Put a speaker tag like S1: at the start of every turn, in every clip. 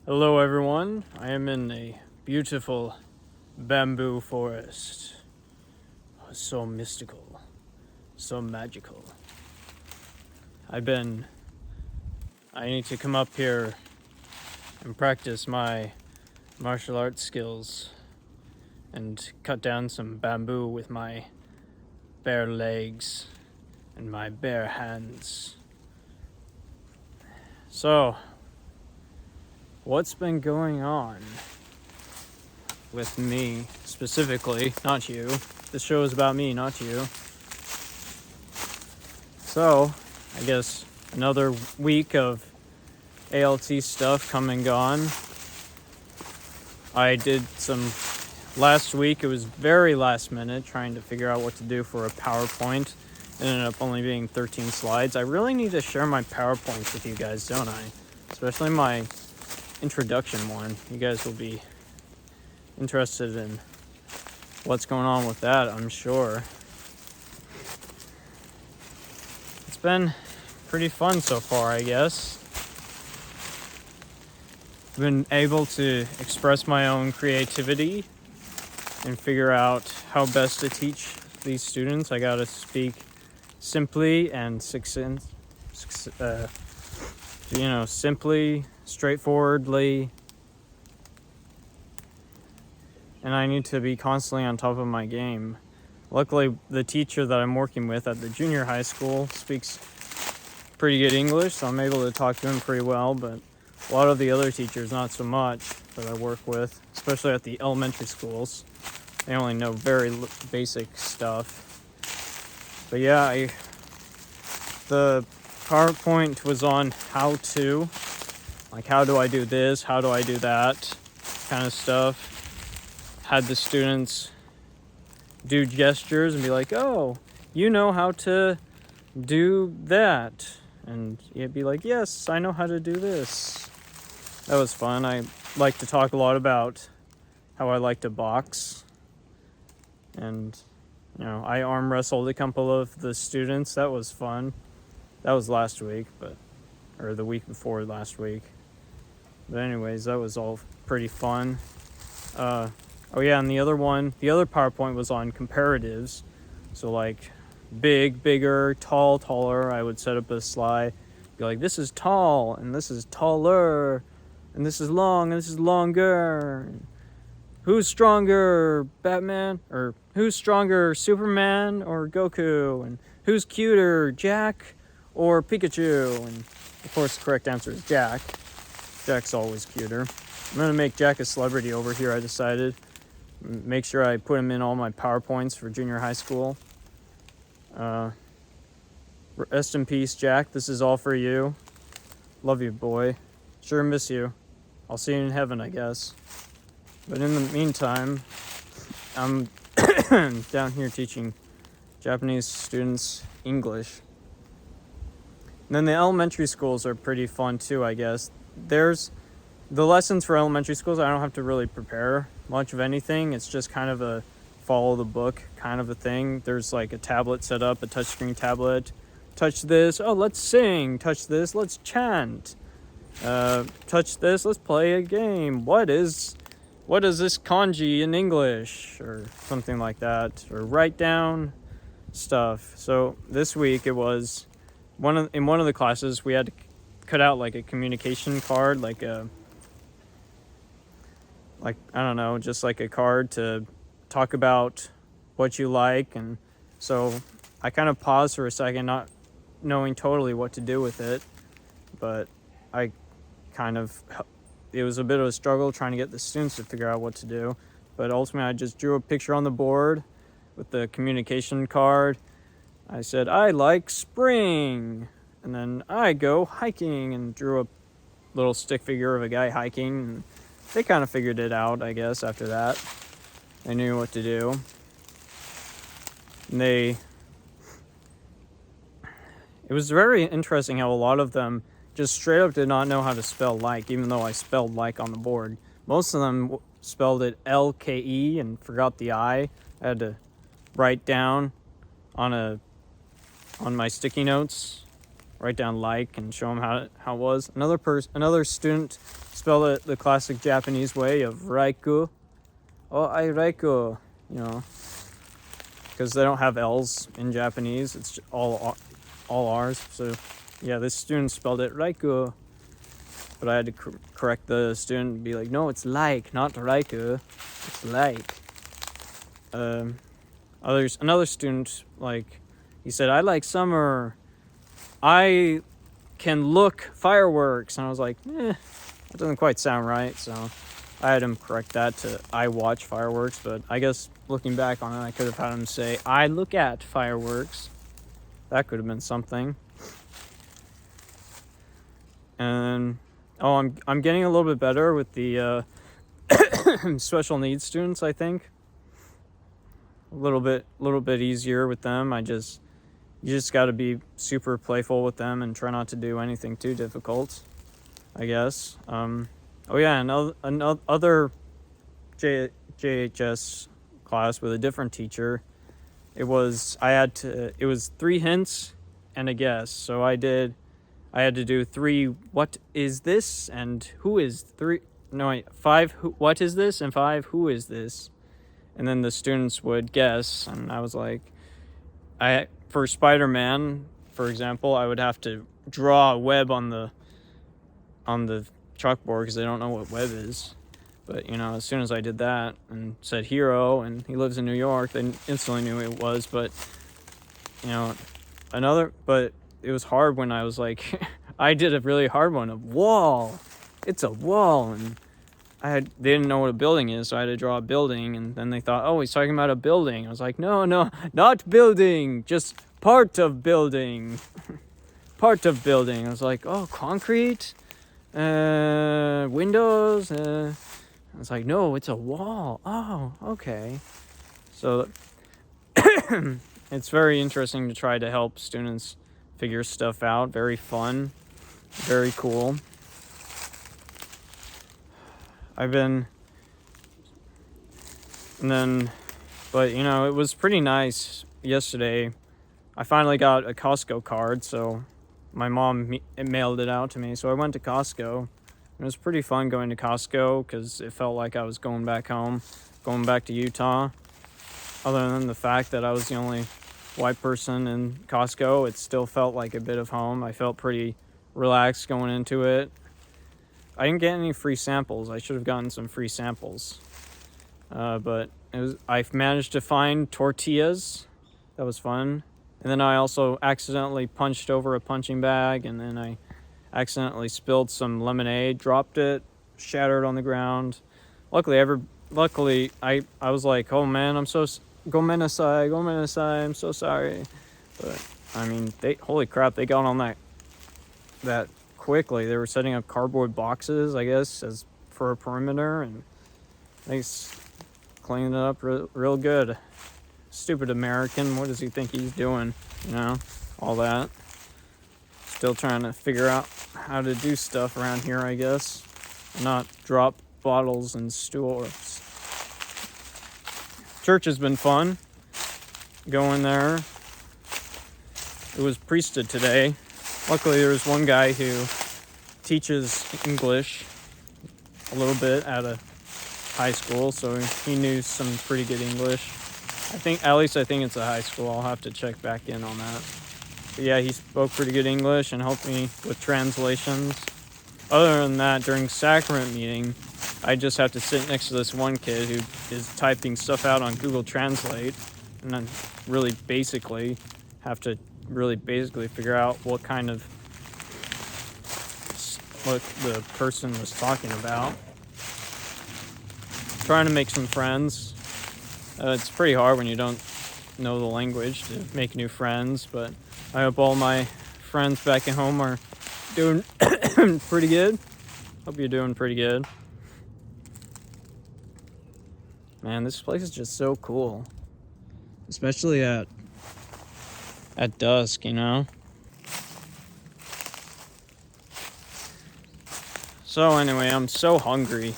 S1: Hello everyone, I am in a beautiful bamboo forest. So mystical, so magical. I need to come up here and practice my martial arts skills and cut down some bamboo with my bare legs and my bare hands. So, what's been going on with me specifically, not you. This show is about me, not you. So, I guess another week of ALT stuff come and gone. I did some last week. It was very last minute trying to figure out what to do for a PowerPoint. It ended up only being 13 slides. I really need to share my PowerPoints with you guys, don't I? Especially my introduction one. You guys will be interested in what's going on with that, I'm sure. It's been pretty fun so far, I guess. I've been able to express my own creativity and figure out how best to teach these students. I gotta speak simply and simply, straightforwardly, and I need to be constantly on top of my game. Luckily, the teacher that I'm working with at the junior high school speaks pretty good English, so I'm able to talk to him pretty well, but a lot of the other teachers, not so much, that I work with, especially at the elementary schools. They only know very basic stuff. But yeah, the PowerPoint was on how to, like how do I do this, how do I do that, kind of stuff. Had the students do gestures and be like, oh, you know how to do that. And you'd be like, yes, I know how to do this. That was fun. I like to talk a lot about how I like to box. And, I arm wrestled a couple of the students. That was fun. That was last week, or the week before last week. But anyways, that was all pretty fun. Oh yeah, and the other PowerPoint was on comparatives. So like big, bigger, tall, taller. I would set up a slide. Be like, this is tall, and this is taller, and this is long, and this is longer. Who's stronger, Batman? Or who's stronger, Superman or Goku? And who's cuter, Jack or Pikachu? And of course the correct answer is Jack. Jack's always cuter. I'm gonna make Jack a celebrity over here, I decided. Make sure I put him in all my PowerPoints for junior high school. Rest in peace, Jack. This is all for you. Love you, boy. Sure miss you. I'll see you in heaven, I guess. But in the meantime, I'm down here teaching Japanese students English. And then the elementary schools are pretty fun too, I guess. There's the lessons for elementary schools. I don't have to really prepare much of anything. It's just kind of a follow the book kind of a thing. There's like a tablet set up, a touchscreen tablet. Touch this, oh, let's sing. Touch this, let's chant. Touch this, let's play a game. What is this kanji in English? Or something like that. Or write down stuff. So this week it was in one of the classes we had to cut out like a communication card, just like a card to talk about what you like. And so I kind of paused for a second, not knowing totally what to do with it, but it was a bit of a struggle trying to get the students to figure out what to do. But ultimately I just drew a picture on the board with the communication card. I said, I like spring, and then I go hiking, and drew a little stick figure of a guy hiking. And they kind of figured it out, I guess, after that. They knew what to do. And it was very interesting how a lot of them just straight up did not know how to spell like, even though I spelled like on the board. Most of them spelled it L-K-E and forgot the I. I had to write down on my sticky notes, write down like and show them how it was. Another student spell it the classic Japanese way of raiku. Oh, I raiku, you know, because they don't have L's in Japanese. It's all R's. So, yeah, this student spelled it raiku. But I had to correct the student and be like, no, it's like, not raiku. It's like. Another student, like, he said, I like summer. I can look fireworks. And I was like, that doesn't quite sound right. So I had him correct that to I watch fireworks. But I guess looking back on it, I could have had him say, I look at fireworks. That could have been something. And I'm getting a little bit better with the special needs students, I think. A little bit easier with them. You just got to be super playful with them and try not to do anything too difficult, I guess. Another JHS class with a different teacher. It was 3 hints and a guess. So I had to do 3 what is this and who is 5 what is this and 5 who is this. And then the students would guess, and I was like, for Spider-Man, for example, I would have to draw a web on the chalkboard because they don't know what web is. But, as soon as I did that and said hero, and he lives in New York, they instantly knew who it was. But, but it was hard when I was like, I did a really hard one, a wall. It's a wall, and they didn't know what a building is, so I had to draw a building, and then they thought, oh, he's talking about a building. I was like, no, not building, just part of building. Part of building. I was like, oh, concrete? Windows? I was like, no, it's a wall. Oh, okay. So it's very interesting to try to help students figure stuff out. Very fun. Very cool. It was pretty nice yesterday. I finally got a Costco card, so my mom mailed it out to me. So I went to Costco. It was pretty fun going to Costco because it felt like I was going back home, going back to Utah. Other than the fact that I was the only white person in Costco, it still felt like a bit of home. I felt pretty relaxed going into it. I didn't get any free samples. I should have gotten some free samples. But I managed to find tortillas. That was fun. And then I also accidentally punched over a punching bag, and then I accidentally spilled some lemonade, dropped it, shattered on the ground. Luckily, I was like, oh man, I'm so gomenasai, I'm so sorry. But I mean, holy crap, they got on that quickly. They were setting up cardboard boxes, I guess, as for a perimeter, and they cleaned it up real good. Stupid American, what does he think he's doing? All that. Still trying to figure out how to do stuff around here, I guess. Not drop bottles in stores. Church has been fun. Going there. It was priesthood today. Luckily, there was one guy who teaches English a little bit at a high school, so he knew some pretty good English. I think it's a high school. I'll have to check back in on that. But yeah, he spoke pretty good English and helped me with translations. Other than that, during sacrament meeting, I just have to sit next to this one kid who is typing stuff out on Google Translate, and then really basically figure out what the person was talking about. Trying to make some friends. It's pretty hard when you don't know the language to make new friends, but I hope all my friends back at home are doing pretty good. Hope you're doing pretty good. Man, this place is just so cool. Especially at dusk, So anyway, I'm so hungry.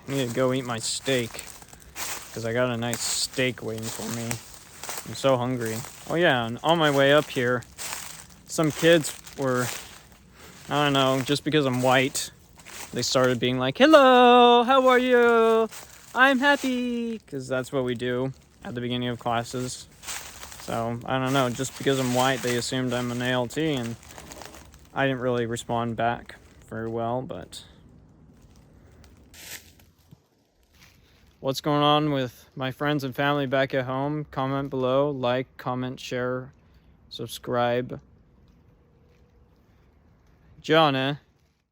S1: I need to go eat my steak, because I got a nice steak waiting for me. I'm so hungry. Oh yeah, and on my way up here, some kids were, I don't know, just because I'm white, they started being like, "Hello, how are you? I'm happy," because that's what we do at the beginning of classes. So, I don't know, just because I'm white, they assumed I'm an ALT, and I didn't really respond back very well, but what's going on with my friends and family back at home? Comment below, like, comment, share, subscribe. Gianna.